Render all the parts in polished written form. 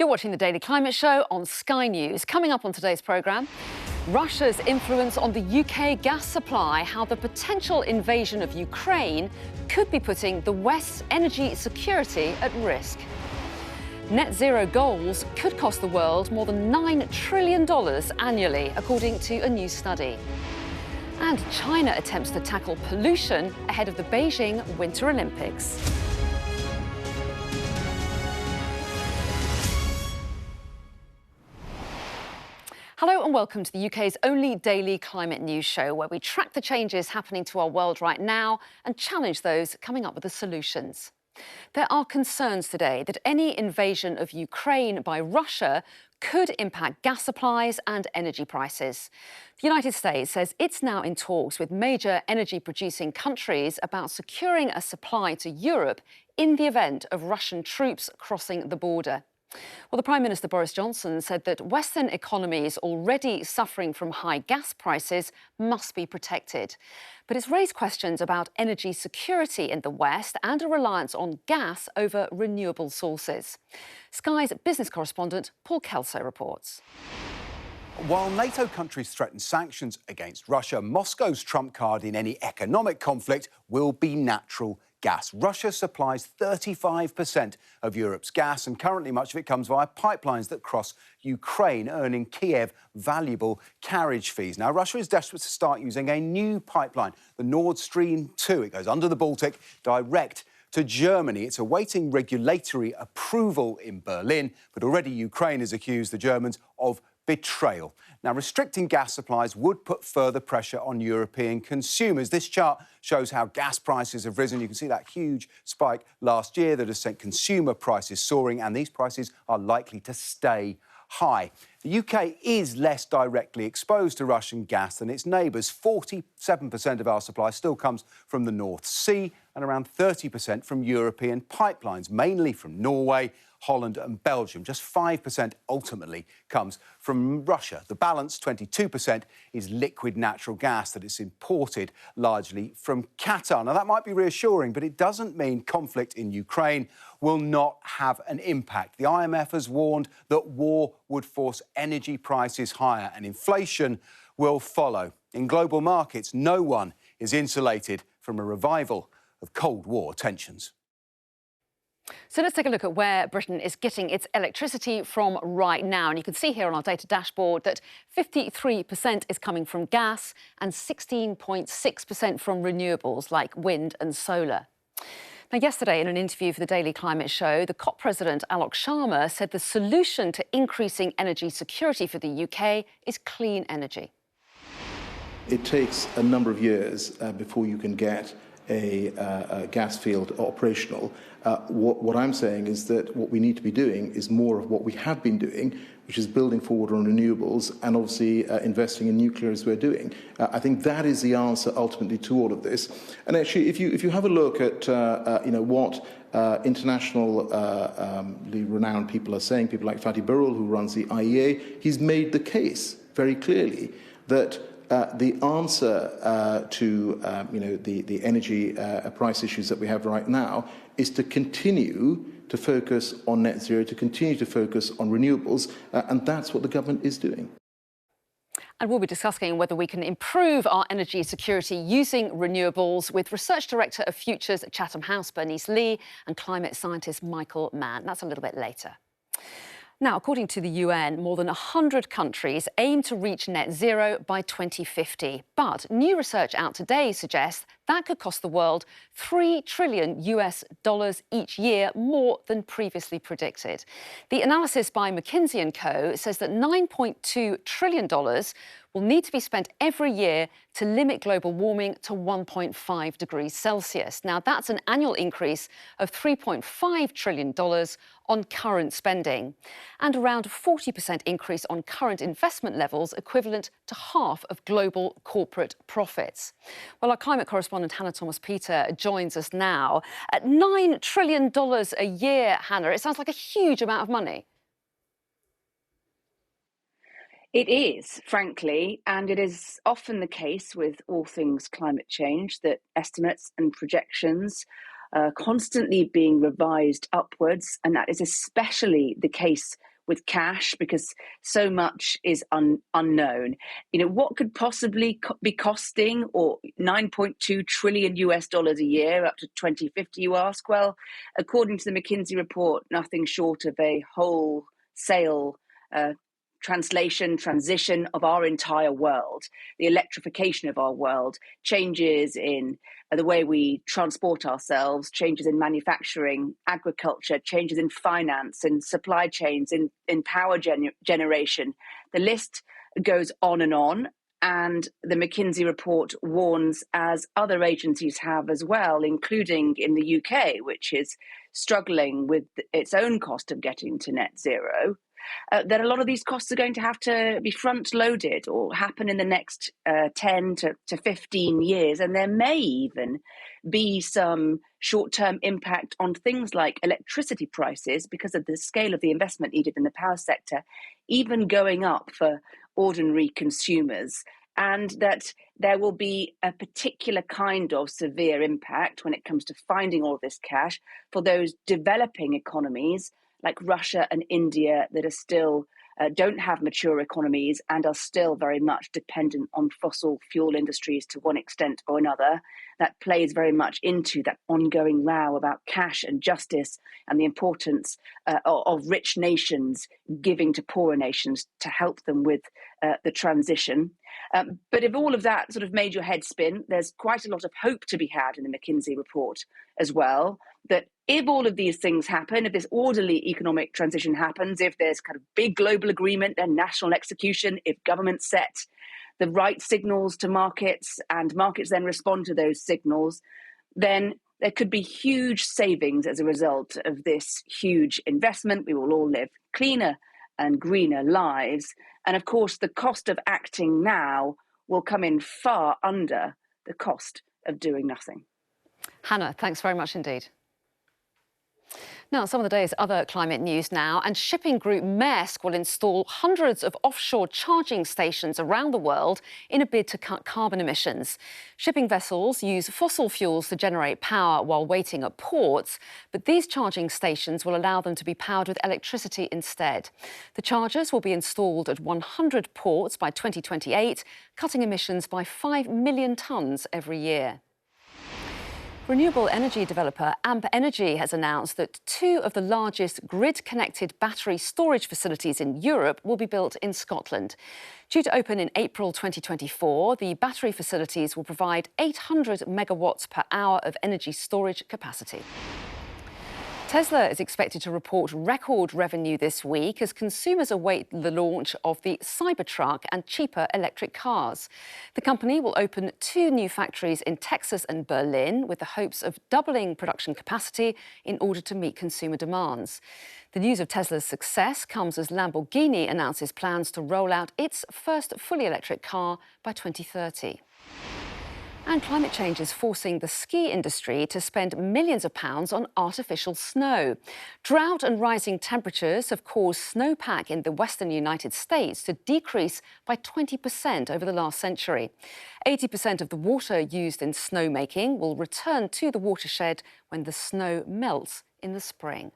You're watching the Daily Climate Show on Sky News. Coming up on today's programme, Russia's influence on the UK gas supply, how the potential invasion of Ukraine could be putting the West's energy security at risk. Net zero goals could cost the world more than $9 trillion annually, according to a new study. And China attempts to tackle pollution ahead of the Beijing Winter Olympics. Hello and welcome to the UK's only daily climate news show, where we track the changes happening to our world right now and challenge those coming up with the solutions. There are concerns today that any invasion of Ukraine by Russia could impact gas supplies and energy prices. The United States says it's now in talks with major energy-producing countries about securing a supply to Europe in the event of Russian troops crossing the border. Well, the Prime Minister Boris Johnson said that Western economies already suffering from high gas prices must be protected. But it's raised questions about energy security in the West and a reliance on gas over renewable sources. Sky's business correspondent Paul Kelso reports. While NATO countries threaten sanctions against Russia, Moscow's trump card in any economic conflict will be natural gas. Russia supplies 35% of Europe's gas, and currently much of it comes via pipelines that cross Ukraine, earning Kiev valuable carriage fees. Now, Russia is desperate to start using a new pipeline, the Nord Stream 2. It goes under the Baltic, direct to Germany. It's awaiting regulatory approval in Berlin, but already Ukraine has accused the Germans of betrayal. Now, restricting gas supplies would put further pressure on European consumers. This chart shows how gas prices have risen. You can see that huge spike last year that has sent consumer prices soaring, and these prices are likely to stay high. The UK is less directly exposed to Russian gas than its neighbours. 47% of our supply still comes from the North Sea and around 30% from European pipelines, mainly from Norway, Holland and Belgium. Just 5% ultimately comes from Russia. The balance, 22%, is liquid natural gas that is imported largely from Qatar. Now, that might be reassuring, but it doesn't mean conflict in Ukraine will not have an impact. The IMF has warned that war would force energy prices higher and inflation will follow. In global markets, no one is insulated from a revival of Cold War tensions. So let's take a look at where Britain is getting its electricity from right now. And you can see here on our data dashboard that 53% is coming from gas and 16.6% from renewables like wind and solar. Now, yesterday, in an interview for the Daily Climate Show, the COP president, Alok Sharma, said the solution to increasing energy security for the UK is clean energy. It takes a number of years before you can get a gas field operational. What I'm saying is that what we need to be doing is more of what we have been doing, which is building forward on renewables and obviously investing in nuclear as we're doing. I think that is the answer ultimately to all of this. And actually, if you have a look at what internationally renowned people are saying, people like Fatih Birol, who runs the IEA, he's made the case very clearly that the answer to the energy price issues that we have right now is to continue to focus on net zero, to continue to focus on renewables, and that's what the government is doing. And we'll be discussing whether we can improve our energy security using renewables with Research Director of Futures at Chatham House, Bernice Lee, and climate scientist Michael Mann. That's a little bit later. Now, according to the UN, more than 100 countries aim to reach net zero by 2050. But new research out today suggests that could cost the world $3 trillion each year, more than previously predicted. The analysis by McKinsey & Co. says that $9.2 trillion will need to be spent every year to limit global warming to 1.5 degrees Celsius. Now, that's an annual increase of $3.5 trillion on current spending, and around a 40% increase on current investment levels, equivalent to half of global corporate profits. Well, our climate correspondent Hannah Thomas-Peter joins us now. At $9 trillion a year, Hannah, it sounds like a huge amount of money. It is, frankly, and it is often the case with all things climate change that estimates and projections are constantly being revised upwards, and that is especially the case with cash because so much is unknown. What could possibly be costing or 9.2 trillion US dollars a year up to 2050, you ask? Well, according to the McKinsey report, nothing short of a wholesale transition of our entire world, the electrification of our world, changes in the way we transport ourselves, changes in manufacturing, agriculture, changes in finance and supply chains, in power generation. The list goes on. And the McKinsey report warns, as other agencies have as well, including in the UK, which is struggling with its own cost of getting to net zero, that a lot of these costs are going to have to be front-loaded or happen in the next 10 to 15 years. And there may even be some short-term impact on things like electricity prices because of the scale of the investment needed in the power sector, even going up for ordinary consumers. And that there will be a particular kind of severe impact when it comes to finding all this cash for those developing economies like Russia and India that are still don't have mature economies and are still very much dependent on fossil fuel industries to one extent or another. That plays very much into that ongoing row about cash and justice and the importance of rich nations giving to poorer nations to help them with the transition. But if all of that sort of made your head spin, there's quite a lot of hope to be had in the McKinsey report as well, that if all of these things happen, if this orderly economic transition happens, if there's kind of big global agreement and national execution, if governments set the right signals to markets and markets then respond to those signals, then there could be huge savings as a result of this huge investment. We will all live cleaner and greener lives. And of course, the cost of acting now will come in far under the cost of doing nothing. Hannah, thanks very much indeed. Now, some of the day's other climate news now, and shipping group Maersk will install hundreds of offshore charging stations around the world in a bid to cut carbon emissions. Shipping vessels use fossil fuels to generate power while waiting at ports, but these charging stations will allow them to be powered with electricity instead. The chargers will be installed at 100 ports by 2028, cutting emissions by 5 million tonnes every year. Renewable energy developer Amp Energy has announced that 2 of the largest grid-connected battery storage facilities in Europe will be built in Scotland. Due to open in April 2024, the battery facilities will provide 800 megawatts per hour of energy storage capacity. Tesla is expected to report record revenue this week as consumers await the launch of the Cybertruck and cheaper electric cars. The company will open 2 new factories in Texas and Berlin with the hopes of doubling production capacity in order to meet consumer demands. The news of Tesla's success comes as Lamborghini announces plans to roll out its first fully electric car by 2030. And climate change is forcing the ski industry to spend millions of pounds on artificial snow. Drought and rising temperatures have caused snowpack in the western United States to decrease by 20% over the last century. 80% of the water used in snowmaking will return to the watershed when the snow melts in the spring.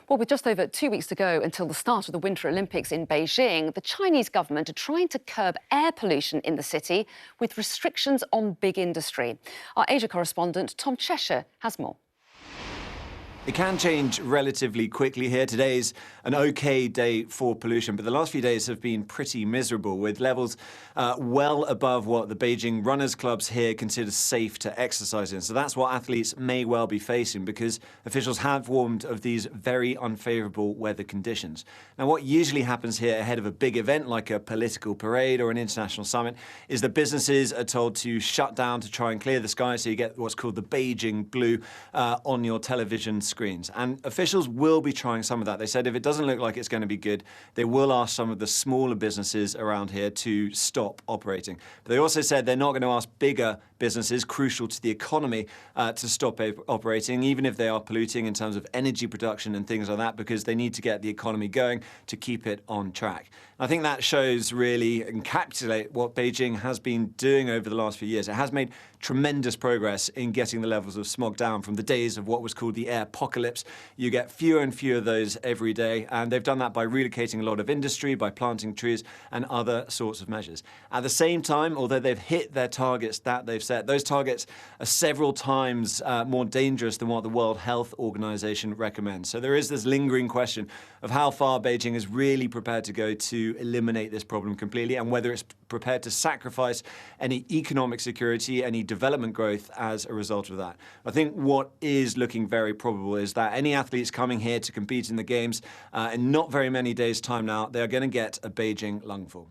Well, with just over 2 weeks to go until the start of the Winter Olympics in Beijing, the Chinese government are trying to curb air pollution in the city with restrictions on big industry. Our Asia correspondent Tom Cheshire has more. It can change relatively quickly here. Today's an okay day for pollution, but the last few days have been pretty miserable, with levels well above what the Beijing runners clubs here consider safe to exercise in. So that's what athletes may well be facing, because officials have warned of these very unfavourable weather conditions. Now, what usually happens here ahead of a big event like a political parade or an international summit is that businesses are told to shut down to try and clear the sky, so you get what's called the Beijing blue on your television screens. And officials will be trying some of that. They said if it doesn't look like it's going to be good, they will ask some of the smaller businesses around here to stop operating. But they also said they're not going to ask bigger businesses, crucial to the economy, to stop operating, even if they are polluting in terms of energy production and things like that, because they need to get the economy going to keep it on track. I think that shows really encapsulate what Beijing has been doing over the last few years. It has made tremendous progress in getting the levels of smog down from the days of what was called the air apocalypse. You get fewer and fewer of those every day, and they've done that by relocating a lot of industry, by planting trees and other sorts of measures. At the same time, although they've hit their targets that they've set, those targets are several times more dangerous than what the World Health Organization recommends. So there is this lingering question of how far Beijing is really prepared to go to eliminate this problem completely, and whether it's prepared to sacrifice any economic security, any development growth as a result of that. I think what is looking very probable is that any athletes coming here to compete in the Games in not very many days' time now, they are going to get a Beijing lungful.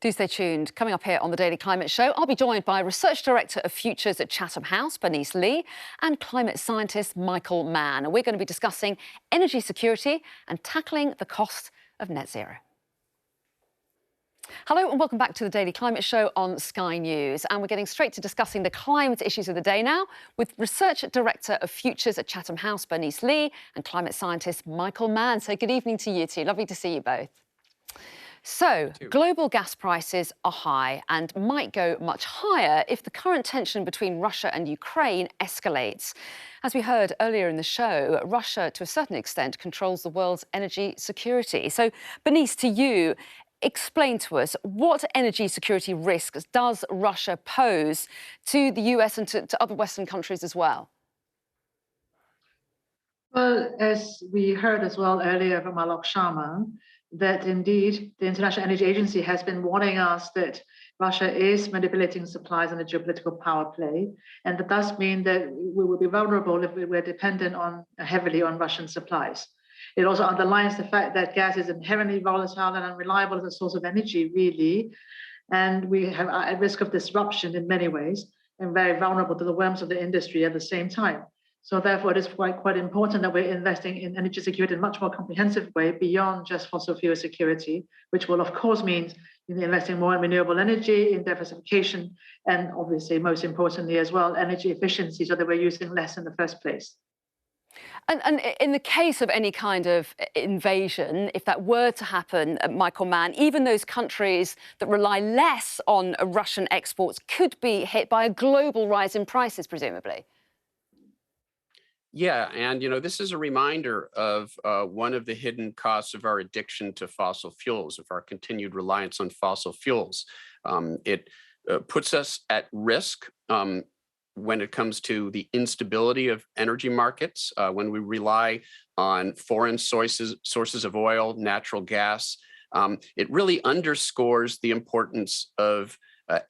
Do stay tuned. Coming up here on the Daily Climate Show, I'll be joined by Research Director of Futures at Chatham House, Bernice Lee, and climate scientist Michael Mann. And we're going to be discussing energy security and tackling the cost of net zero. Hello and welcome back to the Daily Climate Show on Sky News. And we're getting straight to discussing the climate issues of the day now with Research Director of Futures at Chatham House, Bernice Lee, and climate scientist Michael Mann. So good evening to you two. Lovely to see you both. So, global gas prices are high and might go much higher if the current tension between Russia and Ukraine escalates. As we heard earlier in the show, Russia, to a certain extent, controls the world's energy security. So, Bernice, to you, explain to us, what energy security risks does Russia pose to the US and to other Western countries as well? Well, as we heard as well earlier from Alok Sharma, that indeed the International Energy Agency has been warning us that Russia is manipulating supplies in a geopolitical power play, and that does mean that we will be vulnerable if we're dependent heavily on Russian supplies. It also underlines the fact that gas is inherently volatile and unreliable as a source of energy, really, and we have at risk of disruption in many ways and very vulnerable to the whims of the industry at the same time. So therefore, it is quite important that we're investing in energy security in a much more comprehensive way beyond just fossil fuel security, which will, of course, mean investing more in renewable energy, in diversification, and obviously, most importantly as well, energy efficiency so that we're using less in the first place. And in the case of any kind of invasion, if that were to happen, Michael Mann, even those countries that rely less on Russian exports could be hit by a global rise in prices, presumably. Yeah, and this is a reminder of one of the hidden costs of our addiction to fossil fuels, of our continued reliance on fossil fuels. It puts us at risk when it comes to the instability of energy markets, when we rely on foreign sources of oil, natural gas. It really underscores the importance of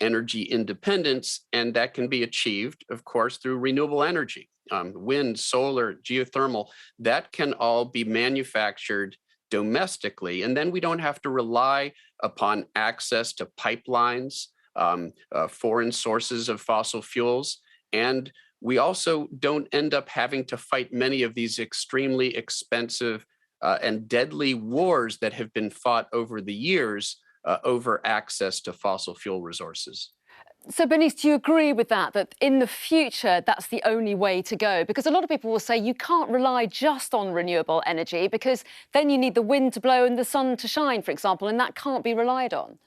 energy independence, and that can be achieved, of course, through renewable energy. Wind, solar, geothermal, that can all be manufactured domestically. And then we don't have to rely upon access to pipelines, foreign sources of fossil fuels. And we also don't end up having to fight many of these extremely expensive and deadly wars that have been fought over the years over access to fossil fuel resources. So, Bernice, do you agree with that in the future, that's the only way to go? Because a lot of people will say you can't rely just on renewable energy because then you need the wind to blow and the sun to shine, for example, and that can't be relied on.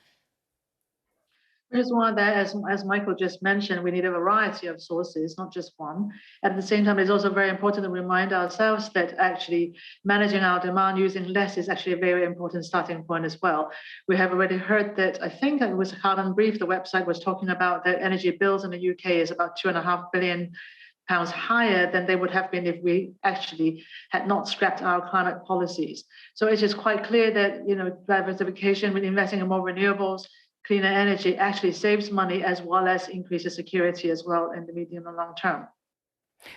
Which is why that, as Michael just mentioned, we need a variety of sources, not just one. At the same time, it's also very important to remind ourselves that actually managing our demand using less is actually a very important starting point as well. We have already heard that, I think it was Carbon Brief, the website was talking about that energy bills in the UK is about £2.5 billion higher than they would have been if we actually had not scrapped our climate policies. So it's just quite clear that, diversification with investing in more renewables, cleaner energy actually saves money as well as increases security as well in the medium and long term.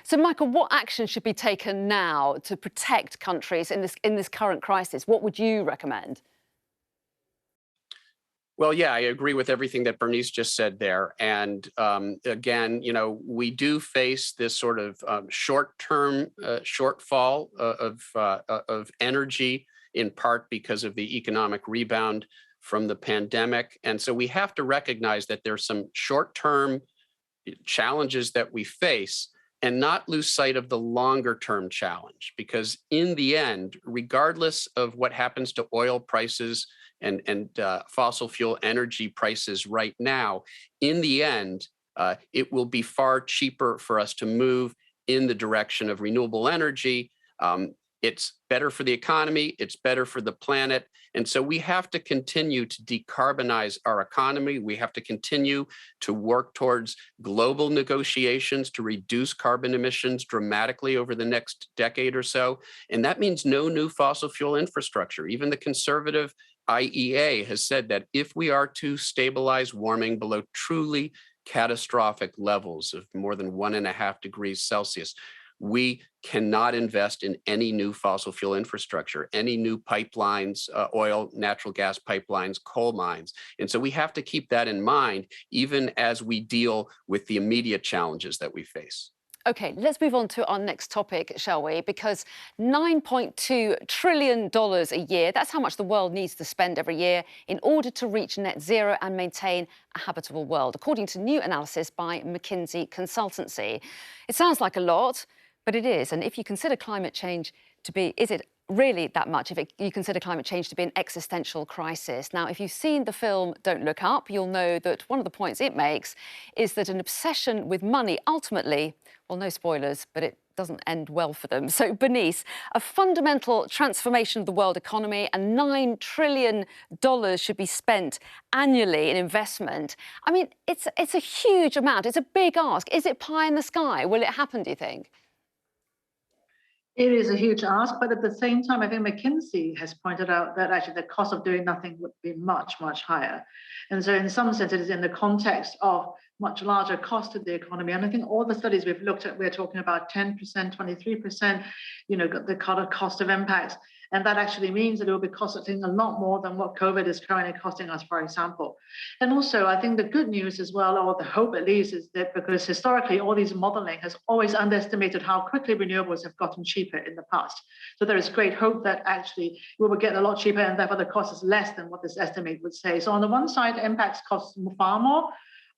So, Michael, what action should be taken now to protect countries in this current crisis? What would you recommend? Well, yeah, I agree with everything that Bernice just said there. And again, we do face this sort of short-term shortfall of energy, in part because of the economic rebound from the pandemic. And so we have to recognize that there's some short-term challenges that we face and not lose sight of the longer-term challenge, because in the end, regardless of what happens to oil prices and fossil fuel energy prices right now, in the end, it will be far cheaper for us to move in the direction of renewable energy. It's better for the economy, it's better for the planet. And so we have to continue to decarbonize our economy. We have to continue to work towards global negotiations to reduce carbon emissions dramatically over the next decade or so. And that means no new fossil fuel infrastructure. Even the conservative IEA has said that if we are to stabilize warming below truly catastrophic levels of more than 1.5 degrees Celsius, we cannot invest in any new fossil fuel infrastructure, any new pipelines, oil, natural gas pipelines, coal mines. And so we have to keep that in mind, even as we deal with the immediate challenges that we face. OK, let's move on to our next topic, shall we? Because $9.2 trillion a year, that's how much the world needs to spend every year in order to reach net zero and maintain a habitable world, according to new analysis by McKinsey Consultancy. It sounds like a lot, but it is. And if you consider climate change to be, is it really that much if you consider climate change to be an existential crisis? Now, if you've seen the film Don't Look Up, you'll know that one of the points it makes is that an obsession with money ultimately, well, no spoilers, but it doesn't end well for them. So, Bernice, a fundamental transformation of the world economy and $9 trillion should be spent annually in investment. I mean, it's a huge amount. It's a big ask. Is it pie in the sky? Will it happen, do you think? It is a huge ask, but at the same time, I think McKinsey has pointed out that actually the cost of doing nothing would be much, much higher. And so in some sense, it is in the context of much larger cost to the economy. And I think all the studies we've looked at, we're talking about 10%, 23%, the kind of cost of impacts. And that actually means that it will be costing a lot more than what COVID is currently costing us, for example. And also, I think the good news as well, or the hope at least, is that because historically all these modeling has always underestimated how quickly renewables have gotten cheaper in the past. So there is great hope that actually we will get a lot cheaper and therefore the cost is less than what this estimate would say. So on the one side, impacts cost far more.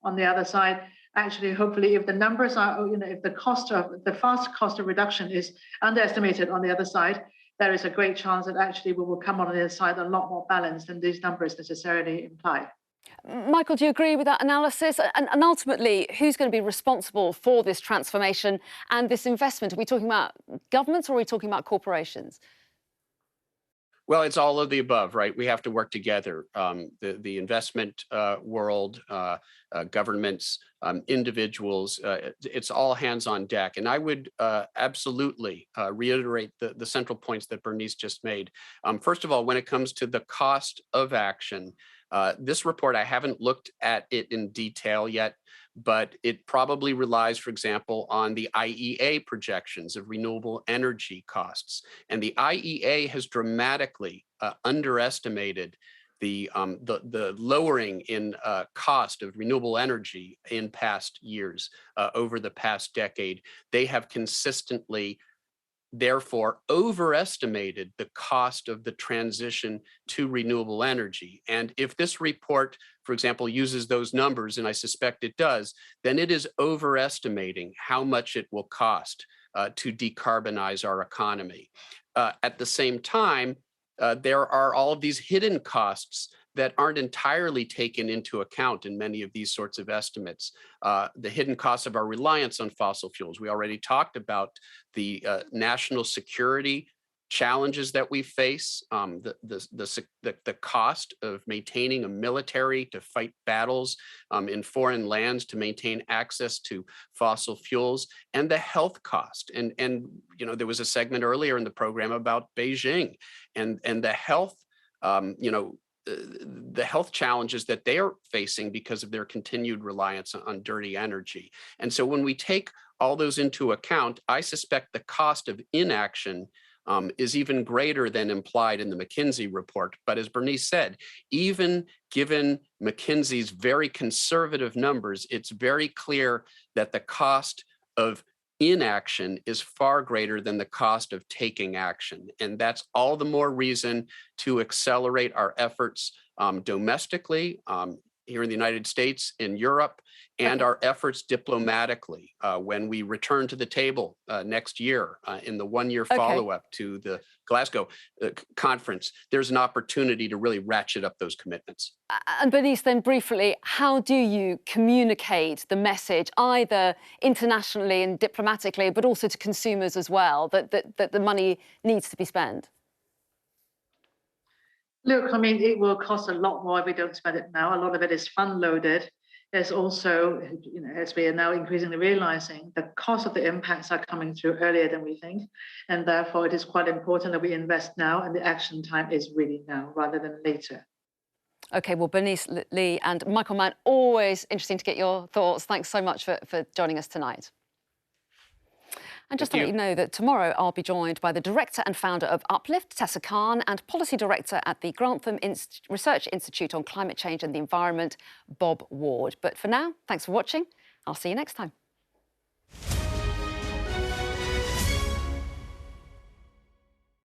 On the other side, actually, hopefully, if the numbers are, if the fast cost of reduction is underestimated on the other side, there is a great chance that actually we will come on the other side a lot more balanced than these numbers necessarily imply. Michael, do you agree with that analysis? And ultimately, who's going to be responsible for this transformation and this investment? Are we talking about governments or are we talking about corporations? Well, it's all of the above, right? We have to work together. The investment world, governments, individuals, it's all hands on deck. And I would absolutely reiterate the central points that Bernice just made. First of all, when it comes to the cost of action, this report, I haven't looked at it in detail yet, but it probably relies, for example, on the IEA projections of renewable energy costs. And the IEA has dramatically underestimated the lowering in cost of renewable energy in past years, over the past decade. They have consistently therefore overestimated the cost of the transition to renewable energy. And if this report, for example, uses those numbers, and I suspect it does, then it is overestimating how much it will cost to decarbonize our economy. At the same time, there are all of these hidden costs that aren't entirely taken into account in many of these sorts of estimates. The hidden costs of our reliance on fossil fuels. We already talked about the national security challenges that we face, the cost of maintaining a military to fight battles in foreign lands, to maintain access to fossil fuels, and the health cost. And there was a segment earlier in the program about Beijing and the health, the health challenges that they are facing because of their continued reliance on dirty energy. And so when we take all those into account, I suspect the cost of inaction is even greater than implied in the McKinsey report. But as Bernice said, even given McKinsey's very conservative numbers, it's very clear that the cost of inaction is far greater than the cost of taking action. And that's all the more reason to accelerate our efforts domestically, here in the United States, in Europe, and our efforts diplomatically when we return to the table next year in the one-year follow-up to the Glasgow conference. There's an opportunity to really ratchet up those commitments. And Bernice, then briefly, how do you communicate the message, either internationally and diplomatically, but also to consumers as well, that the money needs to be spent? Look, I mean, it will cost a lot more if we don't spend it now. A lot of it is fund-loaded. There's also, as we are now increasingly realizing, the cost of the impacts are coming through earlier than we think. And therefore, it is quite important that we invest now, and the action time is really now rather than later. OK, well, Bernice Lee and Michael Mann, always interesting to get your thoughts. Thanks so much for joining us tonight. And just to let you know that tomorrow I'll be joined by the director and founder of Uplift, Tessa Khan, and policy director at the Grantham Research Institute on Climate Change and the Environment, Bob Ward. But for now, thanks for watching. I'll see you next time.